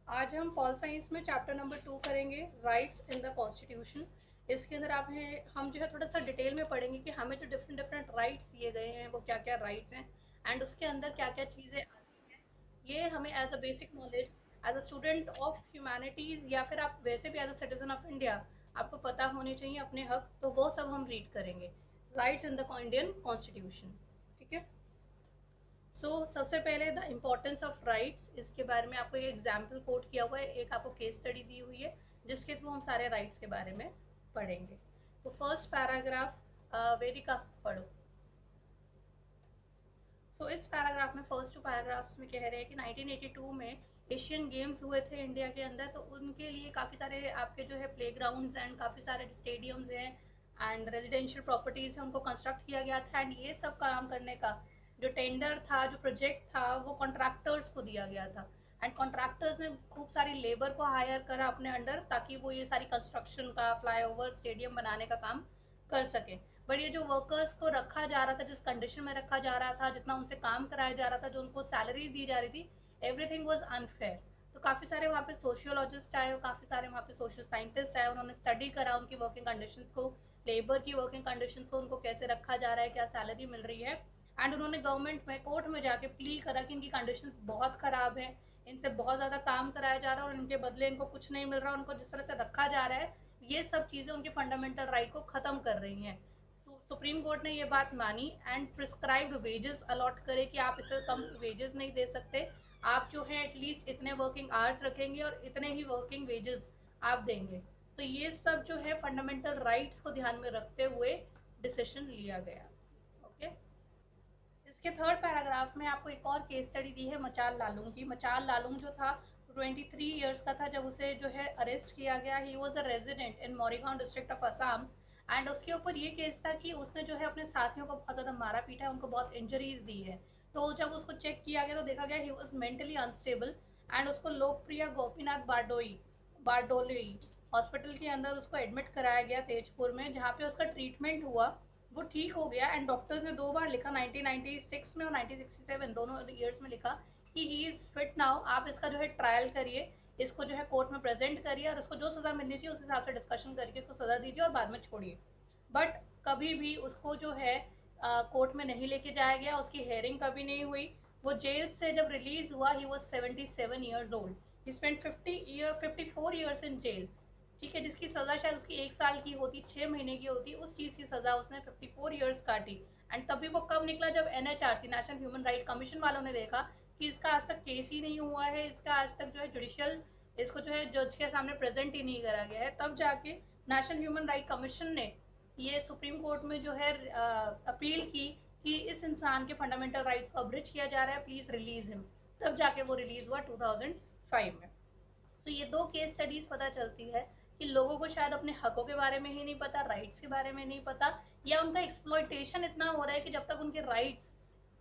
आज हम pol science में चैप्टर नंबर 2 करेंगे, राइट्स इन द कॉन्स्टिट्यूशन। इसके अंदर आप हैं हम जो है थोड़ा सा डिटेल में पढ़ेंगे कि हमें जो डिफरेंट डिफरेंट राइट्स दिए गए हैं वो क्या क्या राइट्स हैं एंड उसके अंदर क्या क्या चीज़ें आती हैं। ये हमें as a basic knowledge, as a student of humanities या फिर आप वैसे भी as a citizen of India आपको पता होने चाहिए अपने हक, तो वो सब हम रीड करेंगे। Rights in the Indian constitution. ठीक है। सबसे पहले द इम्पोर्टेंस ऑफ राइट्स, इसके बारे में आपको एक एग्जाम्पल कोट किया हुआ है, एक आपको केस स्टडी दी हुई है जिसके थ्रू हम सारे राइट्स के बारे में पढ़ेंगे। तो फर्स्ट पैराग्राफ, वेदिका पढ़ो। इस पैराग्राफ में फर्स्ट टू पैराग्राफ्स में कह रहे हैं कि 1982 में एशियन गेम्स हुए थे इंडिया के अंदर, तो उनके लिए काफ़ी सारे आपके जो है प्लेग्राउंड्स एंड काफ़ी सारे स्टेडियम्स हैं एंड रेजिडेंशियल प्रॉपर्टीज़ हैं, उनको कंस्ट्रक्ट किया गया था एंड ये सब काम करने का जो टेंडर था, जो प्रोजेक्ट था, वो कॉन्ट्रैक्टर्स को दिया गया था एंड कॉन्ट्रैक्टर्स ने खूब सारी लेबर को हायर करा अपने अंडर ताकि वो ये सारी कंस्ट्रक्शन का, फ्लाईओवर, स्टेडियम बनाने का काम कर सकें। बट ये जो वर्कर्स को रखा जा रहा था, जिस कंडीशन में रखा जा रहा था, जितना उनसे काम कराया जा रहा था, जो उनको सैलरी दी जा रही थी, एवरीथिंग वाज अनफेयर। तो काफ़ी सारे वहाँ पे सोशियोलॉजिस्ट आए और काफ़ी सारे वहाँ पे सोशल साइंटिस्ट आए, उन्होंने स्टडी करा उनकी वर्किंग कंडीशंस को, लेबर की वर्किंग कंडीशंस को, उनको कैसे रखा जा रहा है, क्या सैलरी मिल रही है एंड उन्होंने गवर्नमेंट में, कोर्ट में जाके प्ली करा कि इनकी कंडीशंस बहुत ख़राब है, इनसे बहुत ज़्यादा काम कराया जा रहा है और इनके बदले इनको कुछ नहीं मिल रहा, उनको जिस तरह से रखा जा रहा है ये सब चीज़ें उनके फंडामेंटल राइट को ख़त्म कर रही हैं। सुप्रीम कोर्ट ने ये बात मानी एंड प्रिस्क्राइब्ड वेजेस अलॉट करे कि आप इससे कम वेजेस नहीं दे सकते, आप जो है एटलीस्ट इतने वर्किंग आवर्स रखेंगे और इतने ही वर्किंग वेजेस आप देंगे। तो ये सब जो है फंडामेंटल राइट्स को ध्यान में रखते हुए डिसीजन लिया गया। ओके। इसके थर्ड पैराग्राफ में आपको एक और केस स्टडी दी है मचाल लालूंग की। मचाल लालूंग जो था 23 ईयर्स का था जब उसे जो है अरेस्ट किया गया। He was a resident in Morigaon district of Assam and उसके ऊपर ये केस था कि उसने जो है अपने साथियों को बहुत ज़्यादा मारा पीटा है, उनको बहुत इंजरीज दी है। तो जब उसको चेक किया गया तो देखा गया he was mentally unstable and उसको लोकप्रिया गोपीनाथ बारडोली हॉस्पिटल के अंदर उसको एडमिट कराया गया तेजपुर में, जहाँ पे उसका ट्रीटमेंट हुआ, वो ठीक हो गया एंड डॉक्टर्स ने दो बार लिखा, 1996 में और 1967 दोनों ईयर्स में लिखा कि ही इज़ फिट नाउ, आप इसका जो है ट्रायल करिए, इसको जो है कोर्ट में प्रेजेंट करिए और इसको जो सज़ा मिलनी चाहिए उस हिसाब से डिस्कशन करके इसको सज़ा दीजिए और बाद में छोड़िए। बट कभी भी उसको जो है कोर्ट में नहीं लेके जाया गया, उसकी हेयरिंग कभी नहीं हुई। वो जेल से जब रिलीज हुआ he was 77 years old. He spend 54 years in jail. ठीक है, जिसकी सज़ा शायद उसकी 1 साल की होती, 6 महीने की होती, उस चीज़ की सज़ा उसने 54 ईयर्स काटी। एंड तभी वो कब निकला, जब NHRC national human right commission वालों ने देखा कि इसका आज तक केस ही नहीं हुआ है, इसका आज तक जो है जुडिशियल, इसको जो है जज के सामने प्रेजेंट ही नहीं करा गया है, तब जाके नेशनल ह्यूमन राइट कमीशन ने ये सुप्रीम कोर्ट में जो है अपील की कि इस इंसान के फंडामेंटल राइट्स को अब्रिज किया जा रहा है, प्लीज़ रिलीज हिम। तब जाके वो रिलीज हुआ 2005 में। ये दो केस स्टडीज पता चलती है कि लोगों को शायद अपने हकों के बारे में ही नहीं पता, राइट्स के बारे में नहीं पता, या उनका एक्सप्लॉइटेशन इतना हो रहा है कि जब तक उनके राइट्स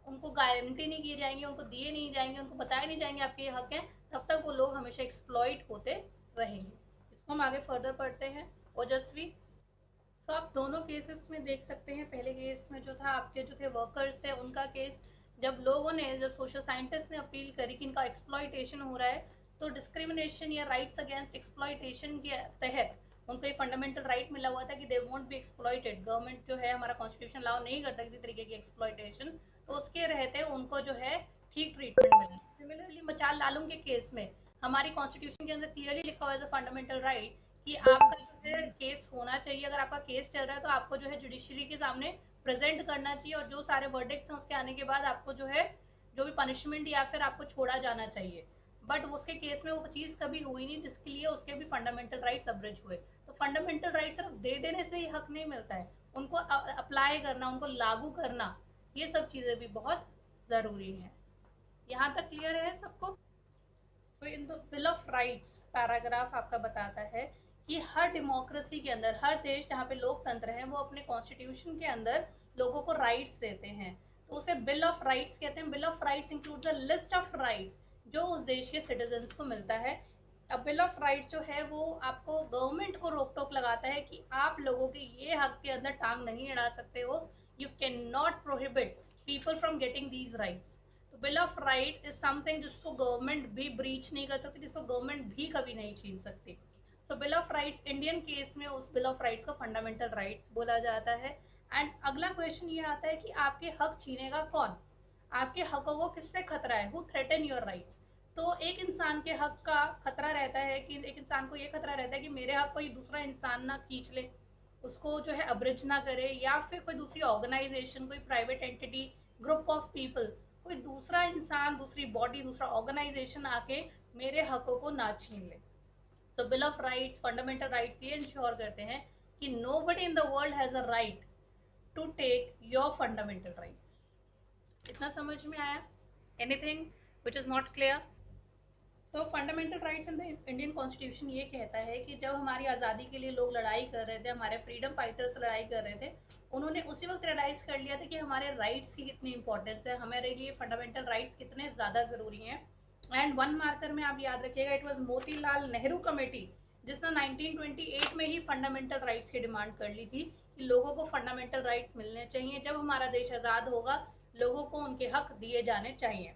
उनको गारंटी नहीं किए जाएंगे, उनको दिए नहीं जाएंगे, उनको बताए नहीं जाएंगे आपके ये हक हैं, तब तक वो लोग हमेशा एक्सप्लॉइट होते रहेंगे। इसको हम आगे फर्दर पढ़ते हैं। ओजस्वी। आप दोनों केसेस में देख सकते हैं, पहले केस में जो था आपके जो थे वर्कर्स थे उनका केस, जब लोगों ने, जब सोशल साइंटिस्ट ने अपील करी कि इनका एक्सप्लॉइटेशन हो रहा है, तो डिस्क्रिमिनेशन या राइट्स अगेंस्ट एक्सप्लॉइटेशन के तहत उनको एक फंडामेंटल राइट मिला हुआ था कि they won't be exploited. Government जो है, हमारा कॉन्स्टिट्यूशन अलाउ नहीं करता किसी तरीके की एक्सप्लॉइटेशन, तो उसके रहते उनको जो है ठीक ट्रीटमेंट मिला। सिमिलरली मचाल लालूम के केस में हमारी कॉन्स्टिट्यूशन के अंदर क्लियरली लिखा हुआ है एज अ फंडामेंटल राइट कि आपका जो है केस होना चाहिए, अगर आपका केस चल रहा है तो आपको जो है जुडिशरी के सामने प्रेजेंट करना चाहिए और जो सारे वर्डिक्ट्स हैं उसके आने के बाद आपको जो है जो भी पनिशमेंट या फिर आपको छोड़ा जाना चाहिए। बट उसके केस में वो चीज़ कभी हुई नहीं, जिसके लिए उसके भी फंडामेंटल राइट्स अब्रिज हुए। तो फंडामेंटल राइट सिर्फ दे देने से ही हक नहीं मिलता है, उनको अप्लाई करना, उनको लागू करना, ये सब चीज़ें भी बहुत ज़रूरी हैं। यहाँ तक क्लियर है सबको? So in the bill of rights paragraph आपका बताता है कि हर डेमोक्रेसी के अंदर, हर देश जहाँ पे लोकतंत्र है, वो अपने कॉन्स्टिट्यूशन के अंदर लोगों को राइट्स देते हैं, तो उसे बिल ऑफ राइट्स कहते हैं। Bill of rights includes a list of rights जो उस देश के सिटीजन्स को मिलता है। अब बिल ऑफ राइट्स जो है वो आपको गवर्नमेंट को रोक टोक लगाता है कि आप लोगों के ये हक के अंदर टांग नहीं अड़ा सकते हो, you can not prohibit people from getting these rights. Bill of right is something जिसको गवर्नमेंट भी ब्रीच नहीं कर सकती, जिसको गवर्नमेंट भी कभी नहीं छीन सकती। So bill of rights Indian case में उस बिल ऑफ राइट्स को फंडामेंटल राइट्स बोला जाता है। एंड अगला क्वेश्चन ये आता है कि आपके हक छीनेगा कौन, आपके हकों को किससे खतरा है, हु थ्रेटन योर राइट्स। तो एक इंसान के हक का खतरा रहता है कि एक इंसान को ये खतरा रहता है कि मेरे हक कोई दूसरा इंसान ना खींच ले, उसको जो है अब्रिज ना करे, या फिर कोई दूसरी ऑर्गेनाइजेशन, कोई private entity, group of people, कोई दूसरा इंसान, दूसरी बॉडी, दूसरा ऑर्गेनाइजेशन आके मेरे हकों को ना छीन ले। So bill of rights, fundamental rights ये इंश्योर करते हैं कि nobody in the world has a right to take your fundamental rights. इतना समझ में आया? Anything which is not clear? So fundamental rights in the Indian constitution ये कहता है कि जब हमारी आज़ादी के लिए लोग लड़ाई कर रहे थे, हमारे फ्रीडम फाइटर्स लड़ाई कर रहे थे, उन्होंने उसी वक्त रियलाइज कर लिया था कि हमारे राइट्स की कितनी इंपॉर्टेंस है, हमारे लिए फंडामेंटल राइट्स कितने ज़्यादा ज़रूरी हैं। एंड वन मार्कर में आप याद रखिएगा, it was Motilal Nehru committee जिसने 1928 में ही फंडामेंटल राइट्स की डिमांड कर ली थी कि लोगों को फंडामेंटल राइट्स मिलने चाहिए, जब हमारा देश आज़ाद होगा लोगों को उनके हक दिए जाने चाहिए।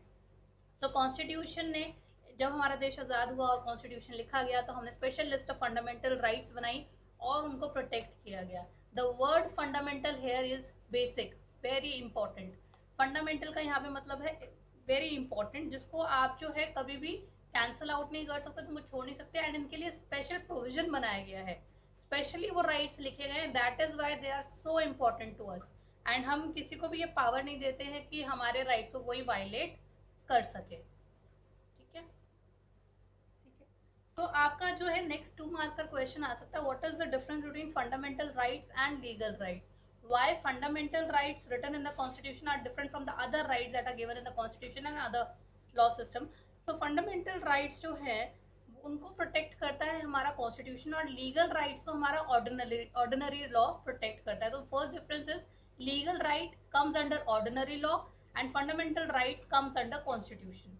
सो कॉन्स्टिट्यूशन ने, जब हमारा देश आज़ाद हुआ और कॉन्स्टिट्यूशन लिखा गया तो हमने special list of fundamental rights बनाई और उनको प्रोटेक्ट किया गया। The word fundamental here is basic, very important. Fundamental का यहाँ पे मतलब है वेरी इंपॉर्टेंट, जिसको आप जो है कभी भी कैंसल आउट नहीं कर सकते, तुम छोड़ नहीं सकते। एंड इनके लिए स्पेशल प्रोविजन बनाया गया है, स्पेशली वो राइट्स लिखे गए हैं, that is why they are so important to us. And हम किसी को भी ये पावर नहीं देते हैं कि हमारे राइट्स को कोई वायलेट कर सके। ठीक है, ठीक है। सो आपका जो है नेक्स्ट 2 मार्क का क्वेश्चन आ सकता है, what is the difference between fundamental rights and legal rights, why fundamental rights written in the constitution are different from the other rights that are given in the constitution and other law system. So fundamental rights जो है उनको protect करता है हमारा constitution, और legal rights को हमारा ordinary law protect करता है। तो first difference is legal right comes under ordinary law and fundamental rights comes under constitution.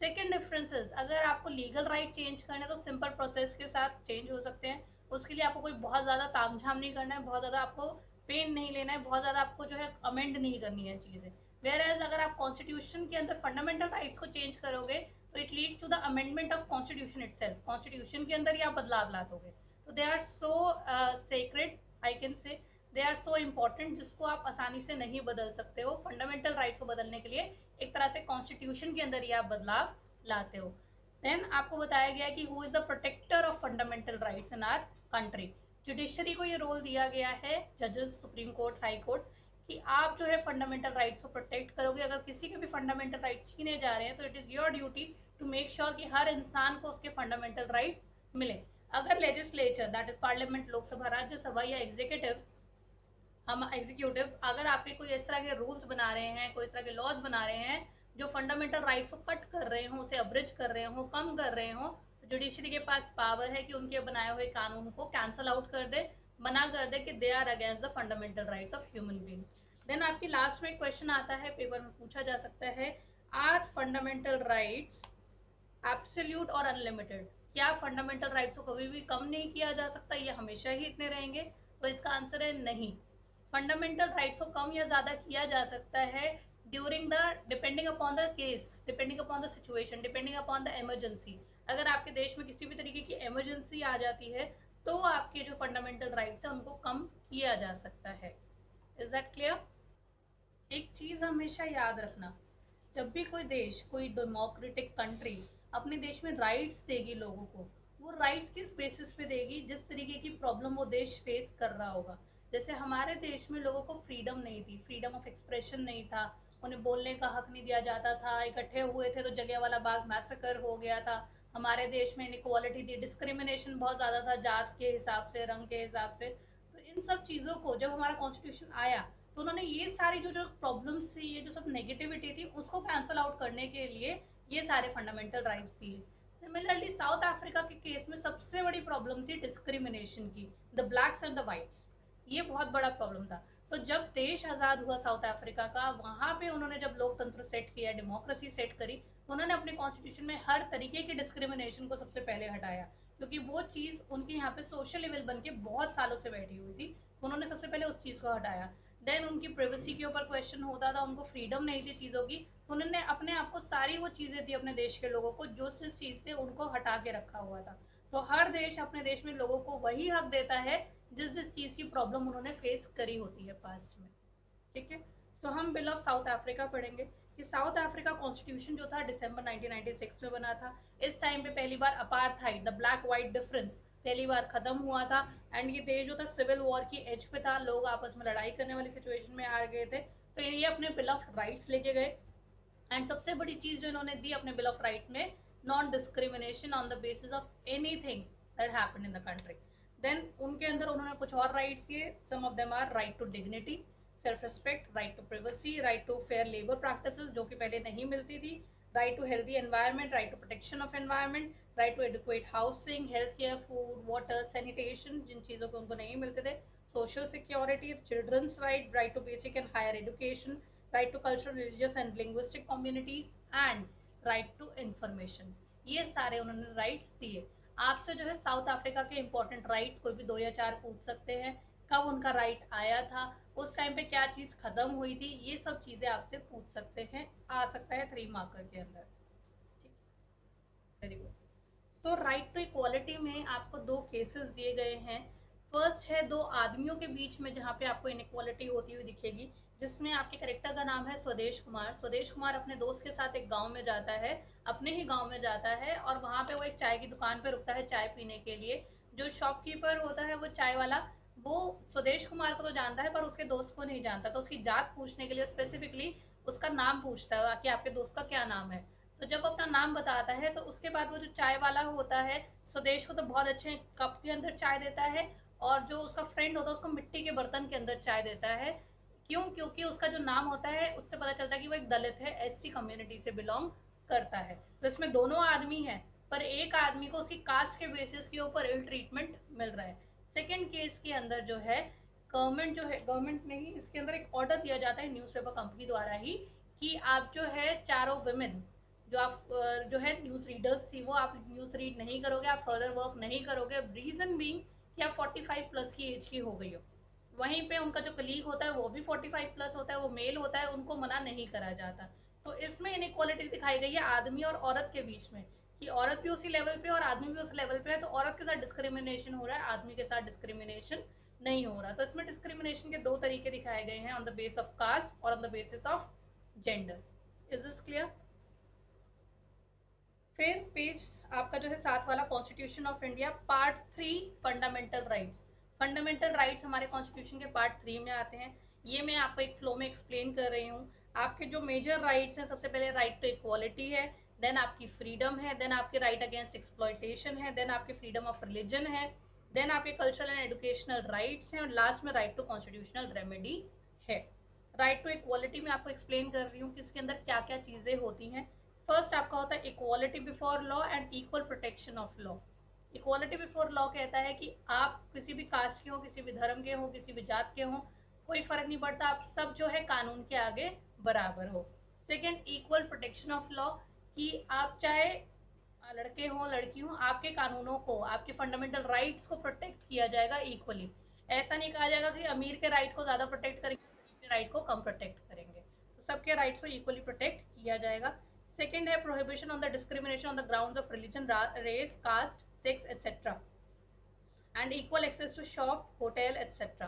Second difference is, अगर आपको लीगल राइट चेंज करना है तो सिंपल प्रोसेस के साथ चेंज हो सकते हैं, उसके लिए आपको कोई बहुत ज़्यादा तामझाम नहीं करना है, बहुत ज़्यादा आपको पेन नहीं लेना है, बहुत ज़्यादा आपको जो है अमेंड नहीं करनी है चीज़ें। वेयर एज अगर आप कॉन्स्टिट्यूशन के अंदर फंडामेंटल राइट्स को चेंज करोगे तो it leads to the amendment of constitution itself, constitution के अंदर ही आप बदलाव ला दोगे। तो they are so sacred, I can say they are so important, जिसको आप आसानी से नहीं बदल सकते हो। फंडामेंटल राइट्स को बदलने के लिए एक तरह से कॉन्स्टिट्यूशन के अंदर ही आप बदलाव लाते हो। देन आपको बताया गया कि who is the protector of fundamental rights in our country. Judiciary को ये रोल दिया गया है, जजेस, सुप्रीम कोर्ट, हाई कोर्ट, कि आप जो है फंडामेंटल राइट्स को प्रोटेक्ट करोगे। अगर किसी के भी फंडामेंटल राइट्स छीने जा रहे हैं तो it is your duty to make sure कि हर इंसान को उसके फंडामेंटल राइट्स मिले। अगर legislature, that is parliament, Lok Sabha, Rajya Sabha, या एग्जीक्यूटिव, हम एग्जीक्यूटिव, अगर आपके कोई इस तरह के रूल्स बना रहे हैं, कोई इस तरह के लॉज बना रहे हैं जो फंडामेंटल राइट्स को कट कर रहे हो, उसे अब्रिज कर रहे हो, कम कर रहे हो, तो जुडिशरी के पास पावर है कि उनके बनाए हुए कानून को कैंसल आउट कर दे, मना कर दे कि they are against the fundamental rights of human being. Then आपकी लास्ट में क्वेश्चन आता है, पेपर में पूछा जा सकता है, आर फंडामेंटल राइट्स एब्सोल्यूट और अनलिमिटेड? क्या फंडामेंटल राइट्स को कभी भी कम नहीं किया जा सकता, ये हमेशा ही इतने रहेंगे? तो इसका आंसर है नहीं। फंडामेंटल राइट्स को कम या ज़्यादा किया जा सकता है during the, depending upon the case, depending upon the situation, depending upon the emergency. अगर आपके देश में किसी भी तरीके की इमरजेंसी आ जाती है तो आपके जो फंडामेंटल राइट्स हैं उनको कम किया जा सकता है। Is that clear? एक चीज़ हमेशा याद रखना, जब भी कोई देश, कोई डेमोक्रेटिक कंट्री अपने देश में राइट्स देगी लोगों को, वो राइट्स किस बेसिस पे देगी? जिस तरीके की प्रॉब्लम वो देश फेस कर रहा होगा। जैसे हमारे देश में लोगों को फ्रीडम नहीं थी, फ्रीडम ऑफ एक्सप्रेशन नहीं था, उन्हें बोलने का हक नहीं दिया जाता था, इकट्ठे हुए थे तो जलियांवाला बाग मैसेकर हो गया था। हमारे देश में इनइक्वालिटी थी, डिस्क्रिमिनेशन बहुत ज़्यादा था, जात के हिसाब से, रंग के हिसाब से। तो इन सब चीज़ों को जब हमारा कॉन्स्टिट्यूशन आया तो उन्होंने ये सारी जो जो प्रॉब्लम्स थी, ये जो सब नेगेटिविटी थी, उसको कैंसल आउट करने के लिए ये सारे फंडामेंटल राइट्स दिए। सिमिलरली साउथ अफ्रीका के केस में सबसे बड़ी प्रॉब्लम थी डिस्क्रिमिनेशन की, the blacks and the whites, ये बहुत बड़ा प्रॉब्लम था। तो जब देश आज़ाद हुआ साउथ अफ्रीका का, वहाँ पे उन्होंने जब लोकतंत्र सेट किया, डेमोक्रेसी सेट करी, तो उन्होंने अपने कॉन्स्टिट्यूशन में हर तरीके की डिस्क्रिमिनेशन को सबसे पहले हटाया, क्योंकि वो चीज़ उनके यहाँ पे सोशल लेवल बन के बहुत सालों से बैठी हुई थी, तो उन्होंने सबसे पहले उस चीज़ को हटाया। देन उनकी प्राइवेसी के ऊपर क्वेश्चन होता था, उनको फ्रीडम नहीं थी चीज़ों की, उन्होंने अपने आप को सारी वो चीज़ें दी अपने देश के लोगों को जो जिस चीज़ से उनको हटा के रखा हुआ था। तो हर देश अपने देश में लोगों को वही हक देता है जिस जिस चीज़ की प्रॉब्लम उन्होंने फेस करी होती है पास्ट में। ठीक है। सो हम बिल ऑफ साउथ अफ्रीका पढ़ेंगे कि साउथ अफ्रीका कॉन्स्टिट्यूशन जो था दिसंबर 1996 में बना था। इस टाइम पे पहली बार apartheid, the black white difference, पहली बार खत्म हुआ था। एंड ये देश जो था सिविल वॉर की एज पे था, लोग आपस में लड़ाई करने वाली सिचुएशन में आ गए थे, तो ये अपने बिल ऑफ राइट्स लेके गए। एंड सबसे बड़ी चीज जो इन्होंने दी अपने बिल ऑफ राइट्स में, non discrimination on the basis of anything that happened in the country. Then उनके अंदर उन्होंने कुछ और राइट्स दिए, some of them are right to dignity, self respect, right to privacy, right to fair labour practices जो कि पहले नहीं मिलती थी, right to healthy environment, right to protection of environment, right to adequate housing, health care, food, water, sanitation जिन चीज़ों को उनको नहीं मिलते थे, social security, children's right, right to basic and higher education, right to cultural, religious and linguistic communities and right to information। ये सारे उन्होंने rights दिए। आपसे जो है साउथ अफ्रीका के इंपॉर्टेंट राइट्स कोई भी 2 या 4 पूछ सकते हैं, कब उनका राइट आया था, उस टाइम पे क्या चीज खत्म हुई थी, ये सब चीजें आपसे पूछ सकते हैं, आ सकता है 3 मार्कर के अंदर। ठीक, very good. So right to equality में आपको 2 केसेस दिए गए हैं। फर्स्ट है 2 आदमियों के बीच में जहाँ पे आपको इनइक्वालिटी होती हुई दिखेगी, जिसमें आपके करेक्टर का नाम है स्वदेश कुमार। स्वदेश कुमार अपने दोस्त के साथ एक गांव में जाता है, अपने ही गांव में जाता है, और वहां पे वो एक चाय की दुकान पे रुकता है चाय पीने के लिए। जो शॉपकीपर होता है, वो चाय वाला, वो स्वदेश कुमार को तो जानता है पर उसके दोस्त को नहीं जानता, तो उसकी जात पूछने के लिए स्पेसिफिकली उसका नाम पूछता है कि आपके दोस्त का क्या नाम है। तो जब अपना नाम बताता है तो उसके बाद वो जो चाय वाला होता है स्वदेश को तो बहुत अच्छे कप के अंदर चाय देता है, और जो उसका फ्रेंड होता है उसको मिट्टी के बर्तन के अंदर चाय देता है। क्यों? क्योंकि उसका जो नाम होता है उससे पता चलता है कि वो एक दलित है, एससी कम्युनिटी से बिलोंग करता है। तो इसमें दोनों आदमी हैं, पर एक आदमी को उसकी कास्ट के बेसिस के ऊपर इल ट्रीटमेंट मिल रहा है। सेकेंड केस के अंदर जो है गवर्नमेंट जो है, गवर्नमेंट नहीं, इसके अंदर एक ऑर्डर दिया जाता है न्यूज़पेपर कंपनी द्वारा ही कि आप जो है चारों वुमेन जो आप जो है न्यूज़ रीडर्स थी, वो आप न्यूज़ रीड नहीं करोगे, आप फर्दर वर्क नहीं करोगे, रीजन बीइंग कि आप 45 प्लस की एज की हो गई हो। वहीं पे उनका जो कलीग होता है वो भी 45 प्लस होता है, वो मेल होता है, उनको मना नहीं करा जाता। तो इसमें इनइक्वालिटी दिखाई गई है आदमी और औरत के बीच में, कि औरत भी उसी लेवल पे और आदमी भी उस लेवल पे है, तो औरत के साथ डिस्क्रिमिनेशन हो रहा है, आदमी के साथ डिस्क्रिमिनेशन नहीं हो रहा। तो इसमें डिस्क्रिमिनेशन के 2 तरीके दिखाए गए हैं, on the base of caste और on the basis of gender. Is this clear? फिर पेज आपका जो है 7 वाला, constitution of India part 3, fundamental rights. Fundamental rights हमारे कॉन्स्टिट्यूशन के पार्ट 3 में आते हैं। ये मैं आपको एक फ्लो में एक्सप्लेन कर रही हूँ। आपके जो मेजर राइट्स हैं, सबसे पहले राइट टू इक्वालिटी है, देन आपकी फ्रीडम है, देन आपके राइट अगेंस्ट एक्सप्लॉयटेशन है, देन आपके फ्रीडम ऑफ रिलीजन है, देन आपके कल्चरल एंड एजुकेशनल राइट्स हैं, और लास्ट में राइट टू कॉन्स्टिट्यूशनल रेमेडी है। राइट टू इक्वालिटी में आपको एक्सप्लेन कर रही हूँ कि इसके अंदर क्या क्या चीज़ें होती हैं। फर्स्ट आपका होता है equality before law and equal protection of law. Equality before law कहता है कि आप किसी भी कास्ट के हो, किसी भी धर्म के हो, किसी भी जात के हो, कोई फर्क नहीं पड़ता, आप सब जो है कानून के आगे बराबर हो। Second, equal protection of law, कि आप चाहे लड़के हो लड़की हो, आपके कानूनों को, आपके फंडामेंटल राइट्स को प्रोटेक्ट किया जाएगा इक्वली। ऐसा नहीं कहा जाएगा कि अमीर के राइट को ज्यादा प्रोटेक्ट करेंगे, गरीब के राइट को कम प्रोटेक्ट करेंगे, तो सबके राइट्स को इक्वली प्रोटेक्ट किया जाएगा। सेकेंड है prohibition on the discrimination on the grounds of religion, race, caste, sex etcetera, and equal access to shop, hotel etcetera.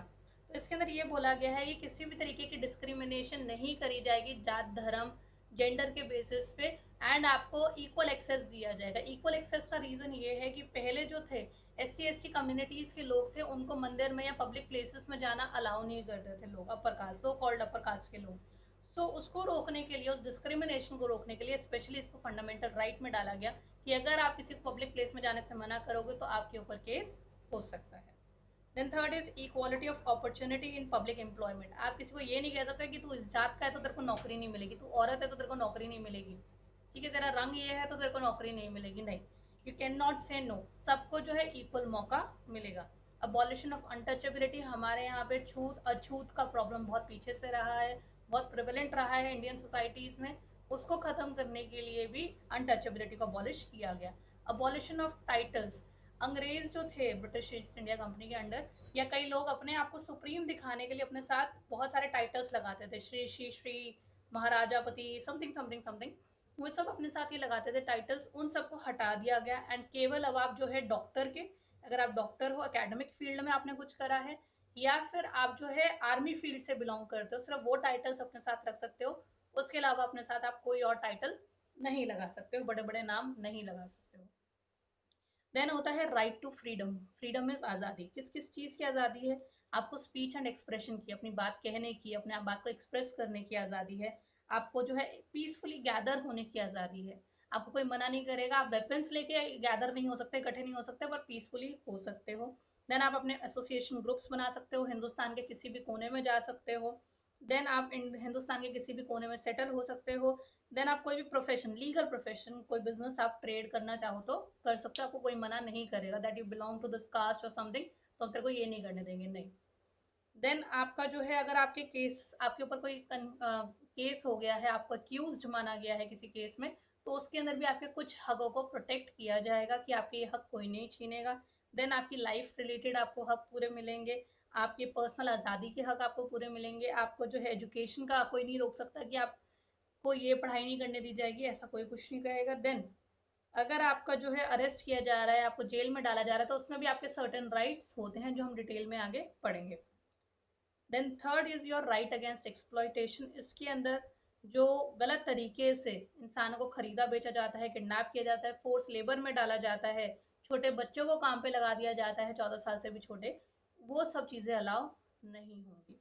तो इसके अंदर ये बोला गया है कि किसी भी तरीके की डिस्क्रिमिनेशन नहीं करी जाएगी जात, धर्म, जेंडर के बेसिस पे, एंड आपको इक्वल एक्सेस दिया जाएगा। इक्वल एक्सेस का रीजन ये है कि पहले जो थे SC ST कम्युनिटीज के लोग थे, उनको मंदिर में या पब्लिक प्लेसेस में जाना अलाउ नहीं करते थे लोग, upper caste, so called upper caste के लोग। सो उसको रोकने के लिए, उस डिस्क्रिमिनेशन को रोकने के लिए स्पेशली इसको फंडामेंटल राइट में डाला गया कि अगर आप किसी को पब्लिक प्लेस में जाने से मना करोगे तो आपके ऊपर केस हो सकता है। Then third is equality of opportunity in public employment. आप किसी को ये नहीं कह सकते कि तू इस जात का है तो तेरे को नौकरी नहीं मिलेगी, तू औरत है तो तेरे को नौकरी नहीं मिलेगी, ठीक है, तेरा रंग ये है तो तेरे को नौकरी नहीं मिलेगी, नहीं, यू कैन नॉट से नो, सबको जो है इक्वल मौका मिलेगा। अबॉलिशन ऑफ अनटचेबिलिटी, हमारे यहाँ पे छूत अछूत का प्रॉब्लम बहुत पीछे से रहा है, बहुत प्रिवेलेंट रहा है इंडियन सोसाइटीज में, उसको खत्म करने के लिए भी अनटचेबिलिटी को अबॉलिश किया गया। अबॉलिशन ऑफ टाइटल्स, अंग्रेज जो थे ब्रिटिश ईस्ट इंडिया कंपनी के अंडर, या कई लोग अपने आप को सुप्रीम दिखाने के लिए अपने साथ बहुत सारे टाइटल्स लगाते थे, श्री श्री श्री, महाराजापति, समथिंग समथिंग समथिंग, वो सब अपने साथ ही लगाते थे टाइटल्स। उन सबको हटा दिया गया एंड केवल अब आप जो है डॉक्टर के, अगर आप डॉक्टर हो, एकेडमिक फील्ड में आपने कुछ करा है, या फिर आप जो है आर्मी फील्ड से बिलोंग करते हो, सिर्फ वो टाइटल्स अपने साथ रख सकते हो। उसके अलावा अपने साथ आप कोई और टाइटल नहीं लगा सकते हो, बड़े बड़े नाम नहीं लगा सकते हो। देन होता है right to freedom. Freedom means आज़ादी। किस किस चीज़ की आज़ादी है? आपको स्पीच एंड एक्सप्रेशन की, अपनी बात कहने की, अपने आप बात को एक्सप्रेस करने की आज़ादी है। आपको जो है पीसफुली गैदर होने की आज़ादी है। आपको कोई मना नहीं करेगा, आप वेपन्स लेके गैदर नहीं हो सकते, इकट्ठे नहीं हो सकते, पर पीसफुली हो सकते हो। देन आप अपने एसोसिएशन ग्रुप्स बना सकते हो, हिंदुस्तान के किसी भी कोने में जा सकते हो। देन आप हिंदुस्तान के किसी भी कोने में सेटल हो सकते हो। देन आप कोई भी प्रोफेशन, लीगल प्रोफेशन, कोई बिजनेस आप ट्रेड करना चाहो तो कर सकते हो, आपको कोई मना नहीं करेगा that you belong to this caste और समथिंग, तो हम तेरे को ये नहीं करने देंगे, नहीं। देन आपका जो है, अगर आपके केस, आपके ऊपर कोई केस हो गया है, आपको अक्यूज माना गया है किसी केस में, तो उसके अंदर भी आपके कुछ हकों को प्रोटेक्ट किया जाएगा कि आपके ये हक कोई नहीं छीनेगा। देन आपकी लाइफ रिलेटेड आपको हक पूरे मिलेंगे, आपके पर्सनल आज़ादी के हक आपको पूरे मिलेंगे। आपको जो है एजुकेशन का कोई नहीं रोक सकता कि आपको ये पढ़ाई नहीं करने दी जाएगी, ऐसा कोई कुछ नहीं कहेगा। देन अगर आपका जो है अरेस्ट किया जा रहा है, आपको जेल में डाला जा रहा है, तो उसमें भी आपके सर्टेन राइट्स होते हैं जो हम डिटेल में आगे पढ़ेंगे। Then third is your right against exploitation. इसके अंदर जो गलत तरीके से इंसानों को खरीदा बेचा जाता है, किडनैप किया जाता है, फोर्स लेबर में डाला जाता है, छोटे बच्चों को काम पे लगा दिया जाता है, 14 साल से भी छोटे, वो सब चीजें अलाउ नहीं होंगी।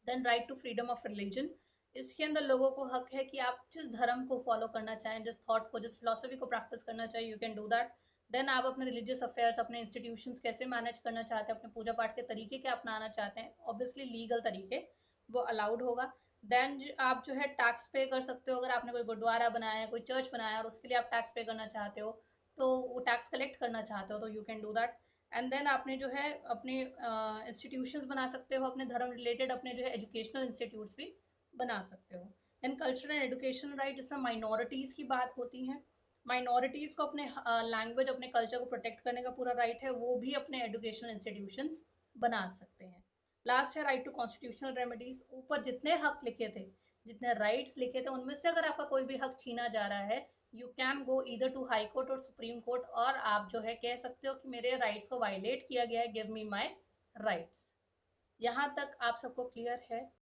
Then right to freedom of religion. इसके अंदर लोगों को हक है कि आप जिस धर्म को फॉलो करना चाहें, जिस थॉट को, जिस फिलोसफी को प्रैक्टिस करना चाहें, you can do that. Then आप अपने रिलीजियस अफेयर्स, अपने इंस्टीट्यूशंस कैसे मैनेज करना चाहते हैं, अपने पूजा पाठ के तरीके क्या अपनाना चाहते हैं, ऑब्वियसली लीगल तरीके, वो अलाउड होगा। देन आप जो है टैक्स पे कर सकते हो, अगर आपने कोई गुरुद्वारा बनाया है, कोई चर्च बनाया है और उसके लिए आप टैक्स पे करना चाहते हो, तो वो टैक्स कलेक्ट करना चाहते हो, तो you can do that. And then आपने जो है अपने इंस्टीट्यूशंस बना सकते हो, अपने धर्म रिलेटेड अपने जो है एजुकेशनल इंस्टीट्यूट्स भी बना सकते हो। Then cultural and education right, जिसमें माइनॉरिटीज़ की बात होती है। माइनॉरिटीज़ को अपने लैंग्वेज, अपने कल्चर को प्रोटेक्ट करने का पूरा राइट है, वो भी अपने एजुकेशनल इंस्टीट्यूशंस बना सकते हैं। लास्ट है राइट टू कॉन्स्टिट्यूशनल रेमेडीज। ऊपर जितने हक लिखे थे, जितने राइट्स लिखे थे, उनमें से अगर आपका कोई भी हक छीना जा रहा है, you can go either to high court और सुप्रीम कोर्ट, और आप जो है कह सकते हो कि मेरे राइट्स को वायलेट किया गया है, गिव मी माई राइट्स। यहाँ तक आप सबको क्लियर है?